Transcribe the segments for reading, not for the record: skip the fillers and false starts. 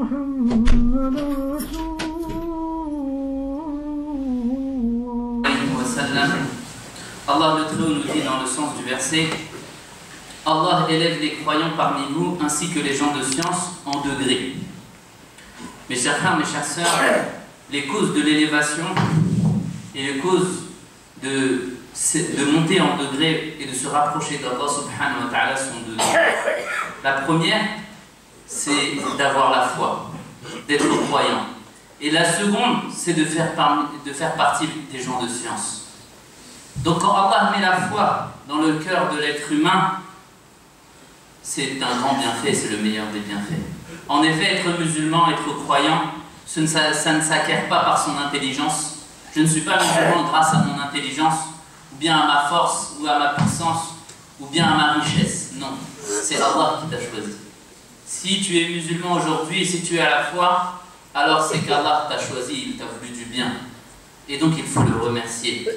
Allah le Très-Haut nous dit dans le sens du verset: Allah élève les croyants parmi vous ainsi que les gens de science en degrés. Mes chers frères, mes chères sœurs, les causes de l'élévation et les causes de monter en degrés et de se rapprocher d'Allah subhanahu wa ta'ala sont deux. La première, c'est d'avoir la foi, d'être croyant. Et la seconde, c'est de faire partie des gens de science. Donc quand Allah met la foi dans le cœur de l'être humain, c'est un grand bienfait, c'est le meilleur des bienfaits. En effet, être musulman, être croyant, ça ne s'acquiert pas par son intelligence. Je ne suis pas musulman grâce à mon intelligence, ou bien à ma force, ou à ma puissance, ou bien à ma richesse. Non, c'est Allah qui t'a choisi. Si tu es musulman aujourd'hui et si tu es à la foi, alors c'est qu'Allah t'a choisi, il t'a voulu du bien. Et donc il faut le remercier.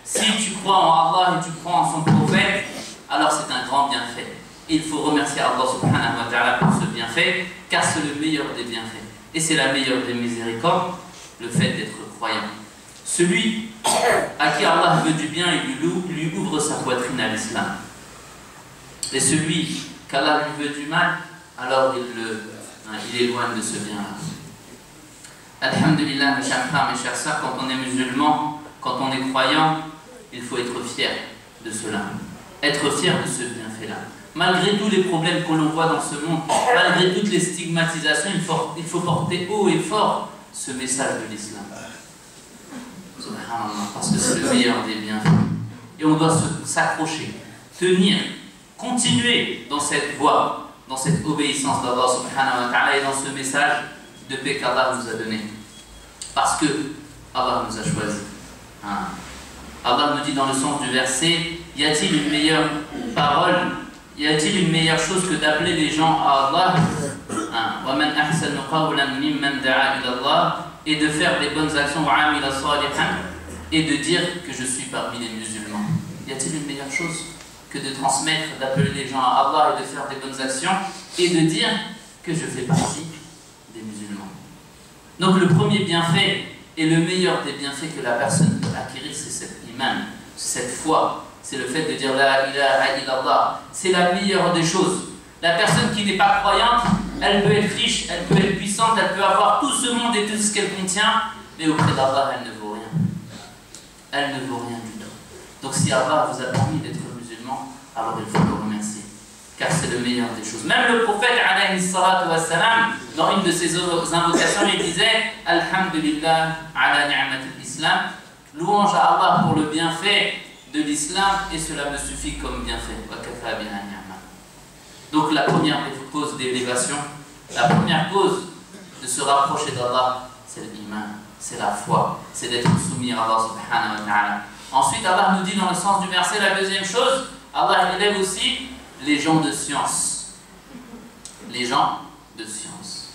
Si tu crois en Allah et tu crois en son prophète, alors c'est un grand bienfait. Et il faut remercier Allah subhanahu wa ta'ala pour ce bienfait, car c'est le meilleur des bienfaits. Et c'est la meilleure des miséricordes, le fait d'être croyant. Celui à qui Allah veut du bien, il lui ouvre sa poitrine à l'islam. Et celui qu'Allah lui veut du mal, alors il éloigne de ce bien-là. Alhamdulillah, mes chers frères, mes chères sœurs, quand on est musulman, quand on est croyant, il faut être fier de cela. Être fier de ce bienfait-là. Malgré tous les problèmes que l'on voit dans ce monde, malgré toutes les stigmatisations, il faut porter haut et fort ce message de l'islam. Parce que c'est le meilleur des bienfaits. Et on doit s'accrocher, tenir, continuer dans cette voie, dans cette obéissance d'Allah subhanahu wa ta'ala et dans ce message de paix qu'Allah nous a donné. Parce que Allah nous a choisis. Allah nous dit dans le sens du verset: y a-t-il une meilleure parole, y a-t-il une meilleure chose que d'appeler les gens à Allah, et de faire les bonnes actions et de dire que je suis parmi les musulmans? Y a-t-il une meilleure chose que de transmettre, d'appeler les gens à Allah et de faire des bonnes actions et de dire que je fais partie des musulmans? Donc le premier bienfait et le meilleur des bienfaits que la personne peut acquérir, c'est cette iman, cette foi, c'est le fait de dire la ilaha illallah. C'est la meilleure des choses. La personne qui n'est pas croyante, elle peut être riche, elle peut être puissante, elle peut avoir tout ce monde et tout ce qu'elle contient, mais auprès d'Allah, elle ne vaut rien. Elle ne vaut rien du tout. Donc si Allah vous a permis d'être musulman, alors il faut le remercier, car c'est le meilleur des choses. Même le prophète, alayhi salatu wassalam, dans une de ses invocations, il disait « Alhamdulillah ala ni'matul islam » louange à Allah pour le bienfait de l'islam, et cela me suffit comme bienfait. Donc la première cause d'élévation, la première cause de se rapprocher d'Allah, c'est l'iman, c'est la foi, c'est d'être soumis à Allah subhanahu wa ta'ala. Ensuite, Allah nous dit dans le sens du verset, la deuxième chose, Allah élève aussi les gens de science. Les gens de science.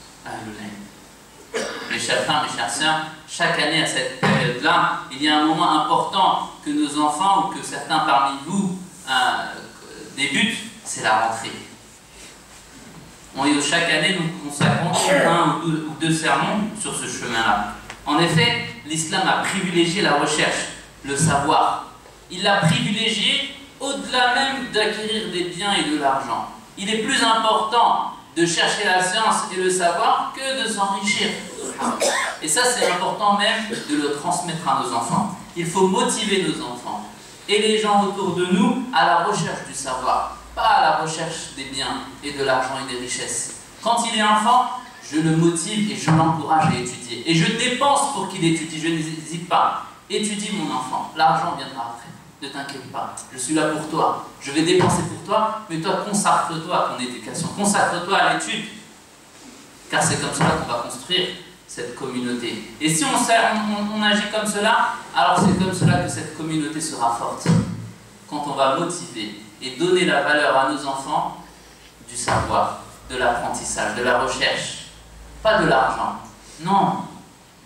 Mes chers frères, mes chères sœurs, chaque année à cette période-là, il y a un moment important que nos enfants ou que certains parmi vous débutent, c'est la rentrée. Chaque année, nous consacrons un ou deux sermons sur ce chemin-là. En effet, l'islam a privilégié la recherche, le savoir. Il l'a privilégié au-delà même d'acquérir des biens et de l'argent. Il est plus important de chercher la science et le savoir que de s'enrichir. Et ça, c'est important même de le transmettre à nos enfants. Il faut motiver nos enfants et les gens autour de nous à la recherche du savoir, pas à la recherche des biens et de l'argent et des richesses. Quand il est enfant, je le motive et je l'encourage à étudier. Et je dépense pour qu'il étudie, je n'hésite pas. Étudie mon enfant, l'argent viendra après. Ne t'inquiète pas, je suis là pour toi. Je vais dépenser pour toi, mais toi, consacre-toi à ton éducation. Consacre-toi à l'étude. Car c'est comme cela qu'on va construire cette communauté. Et si on agit comme cela, alors c'est comme cela que cette communauté sera forte. Quand on va motiver et donner la valeur à nos enfants du savoir, de l'apprentissage, de la recherche. Pas de l'argent. Non,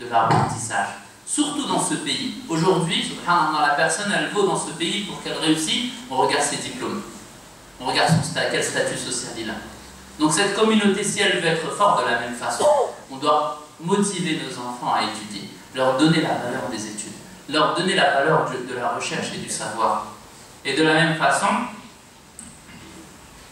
de l'apprentissage. Surtout dans ce pays. Aujourd'hui, subhanallah, la personne, elle vaut dans ce pays pour qu'elle réussisse. On regarde ses diplômes. On regarde quel statut social il a. Donc cette communauté, si elle veut être forte de la même façon, on doit motiver nos enfants à étudier, leur donner la valeur des études, leur donner la valeur de la recherche et du savoir. Et de la même façon,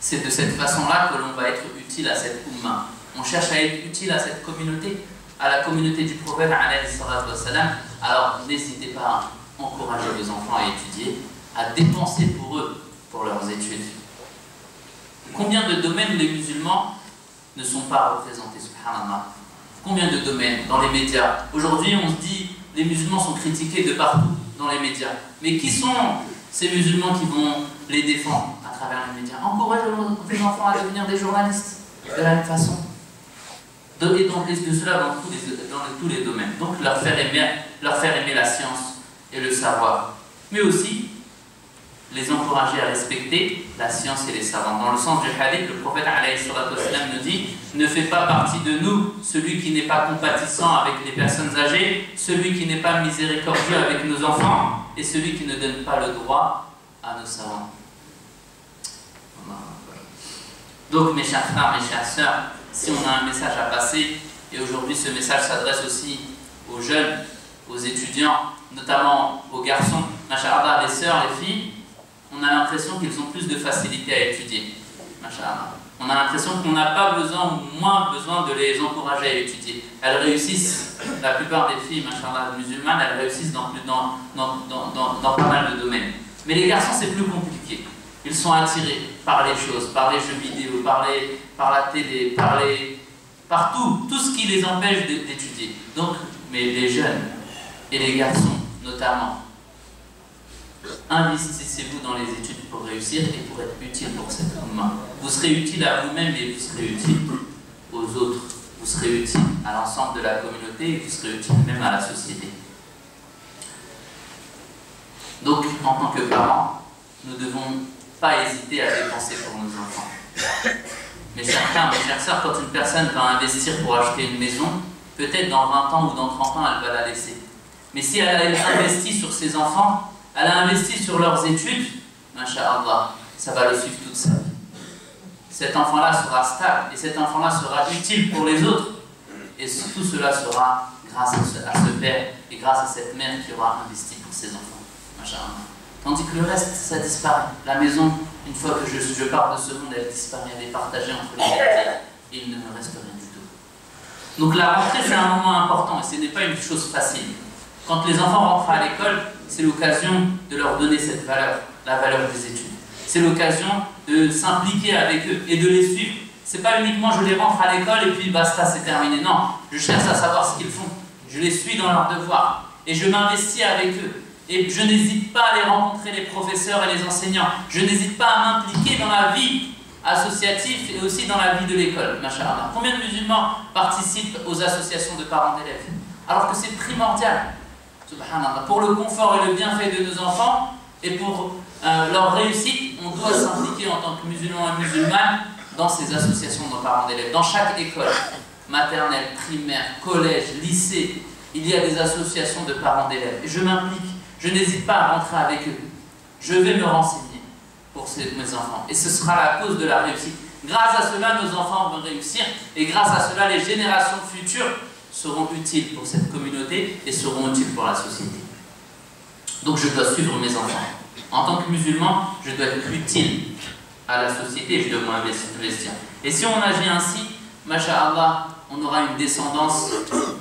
c'est de cette façon-là que l'on va être utile à cette umma. On cherche à être utile à cette communauté, à la communauté du prophète, alayhi salatu wassalam. Alors n'hésitez pas à encourager vos enfants à étudier, à dépenser pour eux, pour leurs études. Combien de domaines les musulmans ne sont pas représentés, subhanallah? Combien de domaines dans les médias? Aujourd'hui, on se dit, les musulmans sont critiqués de partout dans les médias. Mais qui sont ces musulmans qui vont les défendre à travers les médias? Encouragez vos enfants à devenir des journalistes, de la même façon. Et donc, de cela dans tous les domaines. Donc, leur faire aimer la science et le savoir. Mais aussi, les encourager à respecter la science et les savants. Dans le sens du hadith, le prophète alayhi salatu wassalam nous dit: ne fait pas partie de nous celui qui n'est pas compatissant avec les personnes âgées, celui qui n'est pas miséricordieux avec nos enfants et celui qui ne donne pas le droit à nos savants. Donc mes chers frères, mes chères sœurs, si on a un message à passer, et aujourd'hui ce message s'adresse aussi aux jeunes, aux étudiants, notamment aux garçons, masha'Allah, les sœurs, les filles, on a l'impression qu'ils ont plus de facilité à étudier. Masha'Allah. On a l'impression qu'on n'a pas besoin ou moins besoin de les encourager à étudier. Elles réussissent, la plupart des filles, masha'Allah, musulmanes, elles réussissent dans pas mal de domaines. Mais les garçons, c'est plus compliqué. Ils sont attirés par les choses, par les jeux vidéo, par la télé, par tout ce qui les empêche d'étudier. Donc, mais les jeunes et les garçons, notamment, investissez-vous dans les études pour réussir et pour être utile pour cette umma. Vous serez utile à vous-même et vous serez utile aux autres. Vous serez utile à l'ensemble de la communauté et vous serez utile même à la société. Donc, en tant que parents, nous ne devons pas hésiter à dépenser pour nos enfants. Mes chers frères, mes chères sœurs, quand une personne va investir pour acheter une maison, peut-être dans 20 ans ou dans 30 ans, elle va la laisser. Mais si elle a investi sur ses enfants, elle a investi sur leurs études, masha'Allah, ça va le suivre toute sa vie. Cet enfant-là sera stable et cet enfant-là sera utile pour les autres. Et tout cela sera grâce à ce père et grâce à cette mère qui aura investi pour ses enfants. Masha'Allah. Tandis que le reste, ça disparaît. La maison, une fois que je pars de ce monde, elle disparaît, elle est partagée entre les héritiers et il ne me reste rien du tout. Donc la rentrée, c'est un moment important et ce n'est pas une chose facile. Quand les enfants rentrent à l'école, c'est l'occasion de leur donner cette valeur, la valeur des études. C'est l'occasion de s'impliquer avec eux et de les suivre. C'est pas uniquement je les rentre à l'école et puis basta, c'est terminé. Non, je cherche à savoir ce qu'ils font. Je les suis dans leurs devoirs et je m'investis avec eux. Et je n'hésite pas à aller rencontrer les professeurs et les enseignants. Je n'hésite pas à m'impliquer dans la vie associative et aussi dans la vie de l'école. Masha'Allah. Combien de musulmans participent aux associations de parents d'élèves? Alors que c'est primordial. Subhanallah. Pour le confort et le bienfait de nos enfants et pour leur réussite, on doit s'impliquer en tant que musulmans et musulmanes dans ces associations de parents d'élèves. Dans chaque école, maternelle, primaire, collège, lycée, il y a des associations de parents d'élèves. Et je m'implique. Je n'hésite pas à rentrer avec eux. Je vais me renseigner pour mes enfants. Et ce sera la cause de la réussite. Grâce à cela, nos enfants vont réussir. Et grâce à cela, les générations futures seront utiles pour cette communauté et seront utiles pour la société. Donc je dois suivre mes enfants. En tant que musulman, je dois être utile à la société et je dois m'investir. Et si on agit ainsi, masha'Allah, on aura une descendance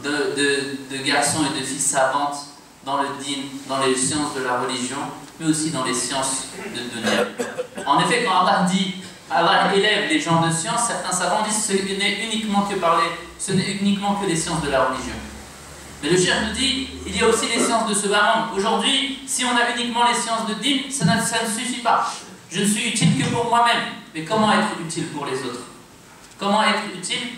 de garçons et de filles savantes dans le din, dans les sciences de la religion, mais aussi dans les sciences de dunya. En effet, quand Allah dit, Allah élève les gens de science, certains savants disent que ce n'est uniquement que les sciences de la religion. Mais le cheikh nous dit, il y a aussi les sciences de ce bas monde. Aujourd'hui, si on a uniquement les sciences de din, ça ne suffit pas. Je ne suis utile que pour moi-même. Mais comment être utile pour les autres? Comment être utile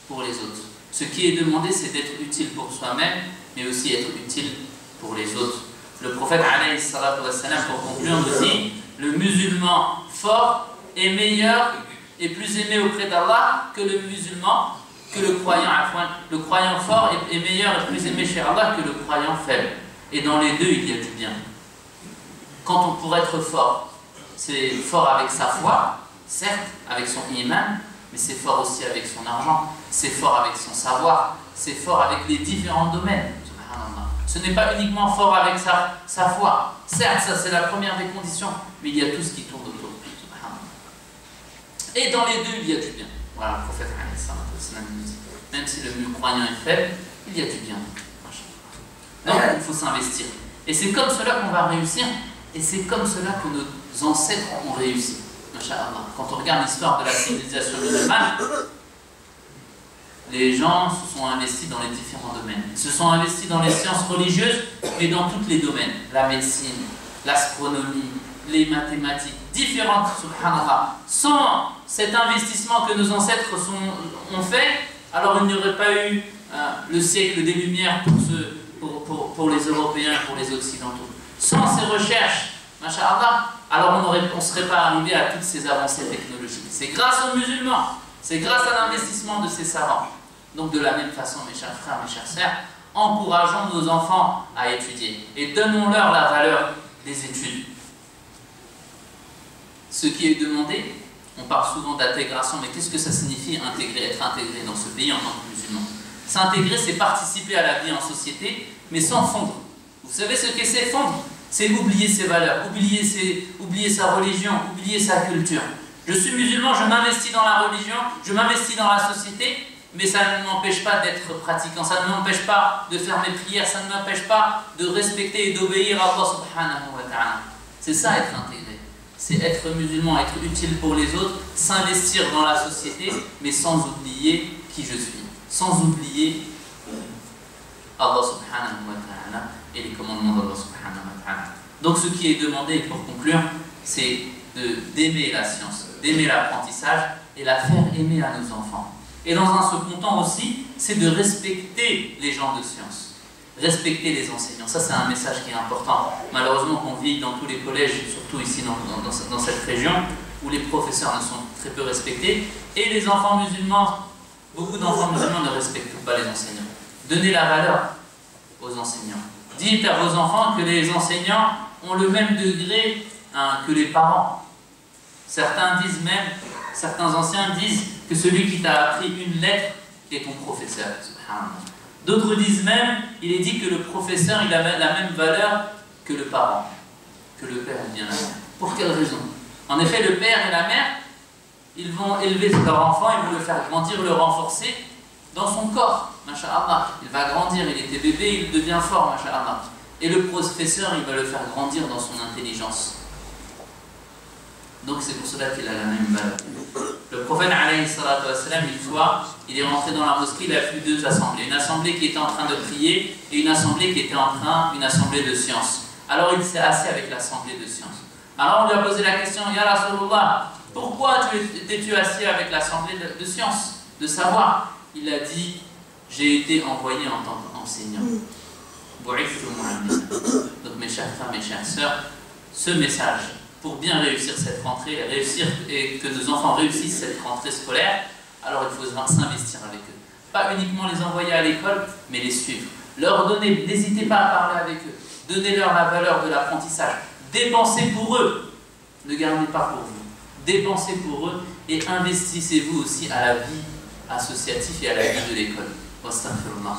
pour les autres? Ce qui est demandé, c'est d'être utile pour soi-même, mais aussi être utile pour les autres. Le prophète, alayhi salatu wassalam, pour conclure, nous dit, le musulman fort est meilleur et plus aimé auprès d'Allah que le musulman, que le croyant. Le croyant fort est meilleur et plus aimé chez Allah que le croyant faible. Et dans les deux, il y a du bien. Quand on pourrait être fort, c'est fort avec sa foi, certes avec son iman, mais c'est fort aussi avec son argent, c'est fort avec son savoir, c'est fort avec les différents domaines. Subhanallah. Ce n'est pas uniquement fort avec sa foi. Certes, ça c'est la première des conditions, mais il y a tout ce qui tourne autour. Subhanallah. Et dans les deux, il y a du bien. Voilà, le prophète nous dit. Même si le croyant est faible, il y a du bien. Donc, il faut s'investir. Et c'est comme cela qu'on va réussir, et c'est comme cela que nos ancêtres ont réussi. Quand on regarde l'histoire de la civilisation musulmane, les gens se sont investis dans les différents domaines. Ils se sont investis dans les sciences religieuses, mais dans tous les domaines. La médecine, l'astronomie, les mathématiques, différentes, subhanallah. Sans cet investissement que nos ancêtres ont fait, alors il n'y aurait pas eu le siècle des Lumières pour les Européens, pour les Occidentaux. Sans ces recherches, masha'Allah, alors on ne serait pas arrivé à toutes ces avancées technologiques. C'est grâce aux musulmans, c'est grâce à l'investissement de ces savants. Donc de la même façon, mes chers frères, mes chères sœurs, encourageons nos enfants à étudier et donnons-leur la valeur des études. Ce qui est demandé, on parle souvent d'intégration, mais qu'est-ce que ça signifie intégrer, être intégré dans ce pays en tant que musulman? S'intégrer, c'est participer à la vie en société, mais sans fondre. Vous savez ce que c'est fondre? C'est oublier ses valeurs, oublier sa religion, oublier sa culture. Je suis musulman, je m'investis dans la religion, je m'investis dans la société, mais ça ne m'empêche pas d'être pratiquant, ça ne m'empêche pas de faire mes prières, ça ne m'empêche pas de respecter et d'obéir à Allah subhanahu wa ta'ala. C'est ça être intégré. C'est être musulman, être utile pour les autres, s'investir dans la société, mais sans oublier qui je suis, sans oublier Allah subhanahu wa ta'ala et les commandements d'Allah subhanahu wa ta'ala. Donc ce qui est demandé, pour conclure, c'est d'aimer la science, d'aimer l'apprentissage et la faire aimer à nos enfants. Et dans un second temps aussi, c'est de respecter les gens de science, respecter les enseignants. Ça, c'est un message qui est important. Malheureusement, qu'on vit dans tous les collèges, surtout ici dans cette région, où les professeurs ne sont très peu respectés, et les enfants musulmans, beaucoup d'enfants musulmans ne respectent pas les enseignants. Donnez la valeur aux enseignants. Dites à vos enfants que les enseignants ont le même degré que les parents. Certains anciens disent que celui qui t'a appris une lettre est ton professeur. D'autres disent même, il est dit que le professeur il a la même valeur que le parent, que le père ou bien la mère. Pour quelle raison? En effet, le père et la mère, ils vont élever leur enfant, ils vont le faire grandir, le renforcer dans son corps, masha'Allah. Il va grandir, il était bébé, il devient fort, masha'Allah. Et le professeur, il va le faire grandir dans son intelligence. Donc c'est pour cela qu'il a la même valeur. Le prophète, alayhi salatu wassalam, une fois, il est rentré dans la mosquée, il a vu deux assemblées. Une assemblée qui était en train de prier et une assemblée qui était une assemblée de science. Alors il s'est assis avec l'assemblée de science. Alors on lui a posé la question, Ya Rasulullah, pourquoi t'es-tu assis avec l'assemblée de science, de savoir? Il a dit, j'ai été envoyé en tant qu'enseignant. Donc mes chers frères, mes chères sœurs, ce message, pour bien réussir cette rentrée, et que nos enfants réussissent cette rentrée scolaire, alors il faut s'investir avec eux. Pas uniquement les envoyer à l'école, mais les suivre. Leur donner, n'hésitez pas à parler avec eux. Donnez-leur la valeur de l'apprentissage. Dépensez pour eux. Ne gardez pas pour vous. Dépensez pour eux et investissez-vous aussi à la vie associative et à la vie de l'école. Astaghfirullah.